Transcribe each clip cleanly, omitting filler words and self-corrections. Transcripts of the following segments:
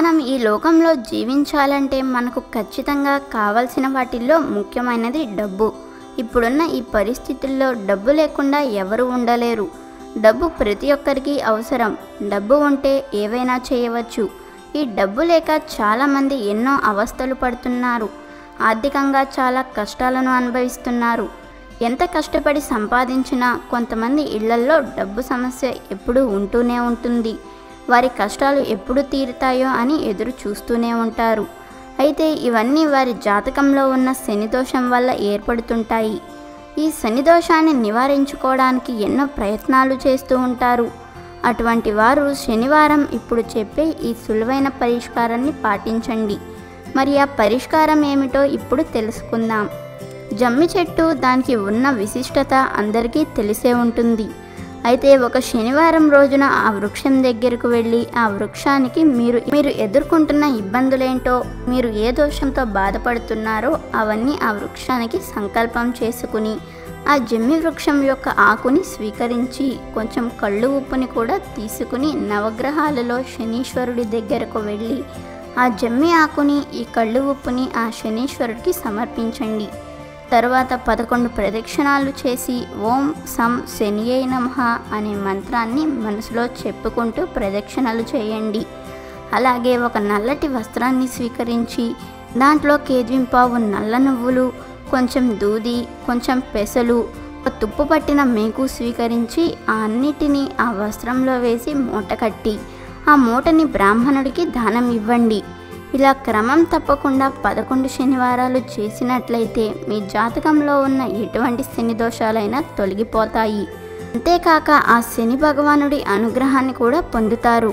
మనం ఈ లోకంలో జీవించాలంటే మనకు ఖచ్చితంగా కావాల్సిన వాటిల్లో ముఖ్యమైనది డబ్బు. ఇప్పుడున్న ఈ పరిస్థితుల్లో డబ్బు లేకుండా ఎవరు ఉండలేరు. డబ్బు ప్రతి ఒక్కరికి అవసరం. డబ్బు ఉంటే ఏవైనా చేయవచ్చు. ఈ డబ్బు లేక చాలామంది ఎన్నో అవస్థలు పడుతున్నారు. ఆర్థికంగా చాలా కష్టాలను అనుభవిస్తున్నారు. ఎంత కష్టపడి సంపాదించినా కొంతమంది ఇళ్లల్లో డబ్బు సమస్య ఎప్పుడూ ఉంటూనే ఉంటుంది. వారి కష్టాలు ఎప్పుడు తీరుతాయో అని ఎదురు చూస్తూనే ఉంటారు. అయితే ఇవన్నీ వారి జాతకంలో ఉన్న శనిదోషం వల్ల ఏర్పడుతుంటాయి. ఈ శనిదోషాన్ని నివారించుకోవడానికి ఎన్నో ప్రయత్నాలు చేస్తూ ఉంటారు. అటువంటి వారు శనివారం ఇప్పుడు చెప్పే ఈ సులువైన పరిష్కారాన్ని పాటించండి. మరి ఆ పరిష్కారం ఏమిటో ఇప్పుడు తెలుసుకుందాం. జమ్మి చెట్టు, దానికి ఉన్న విశిష్టత అందరికీ తెలిసే ఉంటుంది. అయితే ఒక శనివారం రోజున ఆ వృక్షం దగ్గరకు వెళ్ళి ఆ వృక్షానికి మీరు ఎదుర్కొంటున్న ఇబ్బందులేంటో, మీరు ఏ దోషంతో బాధపడుతున్నారో అవన్నీ ఆ వృక్షానికి సంకల్పం చేసుకుని ఆ జమ్మి వృక్షం యొక్క ఆకుని స్వీకరించి కొంచెం కళ్ళు ఉప్పుని కూడా తీసుకుని నవగ్రహాలలో శనీశ్వరుడి దగ్గరకు వెళ్ళి ఆ జమ్మి ఆకుని, ఈ కళ్ళు ఉప్పుని ఆ శనీశ్వరుడికి సమర్పించండి. తరువాత 11 ప్రదక్షిణాలు చేసి ఓం సం శనియై నమః అనే మంత్రాన్ని మనసులో చెప్పుకుంటూ ప్రదక్షిణలు చేయండి. అలాగే ఒక నల్లటి వస్త్రాన్ని స్వీకరించి దాంట్లో కేద్వింపావు నల్ల నువ్వులు, కొంచెం దూది, కొంచెం పెసలు, ఒక తుప్పు పట్టిన మేకు స్వీకరించి ఆ అన్నిటినీ ఆ వస్త్రంలో వేసి మూట కట్టి ఆ మూటని బ్రాహ్మణుడికి దానం ఇవ్వండి. ఇలా క్రమం తప్పకుండా 11 శనివారాలు చేసినట్లయితే మీ జాతకంలో ఉన్న ఎటువంటి శని దోషాలైనా తొలగిపోతాయి. అంతేకాక ఆ శని భగవానుడి అనుగ్రహాన్ని కూడా పొందుతారు.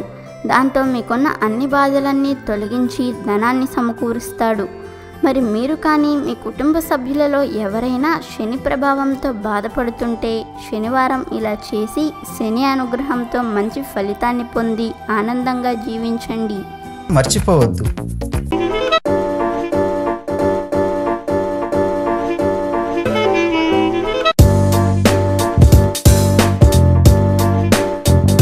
దాంతో మీకున్న అన్ని బాధలన్నీ తొలగించి ధనాన్ని సమకూరుస్తాడు. మరి మీరు కానీ మీ కుటుంబ సభ్యులలో ఎవరైనా శని ప్రభావంతో బాధపడుతుంటే శనివారం ఇలా చేసి శని అనుగ్రహంతో మంచి ఫలితాన్ని పొంది ఆనందంగా జీవించండి. మర్చిపోవద్దు,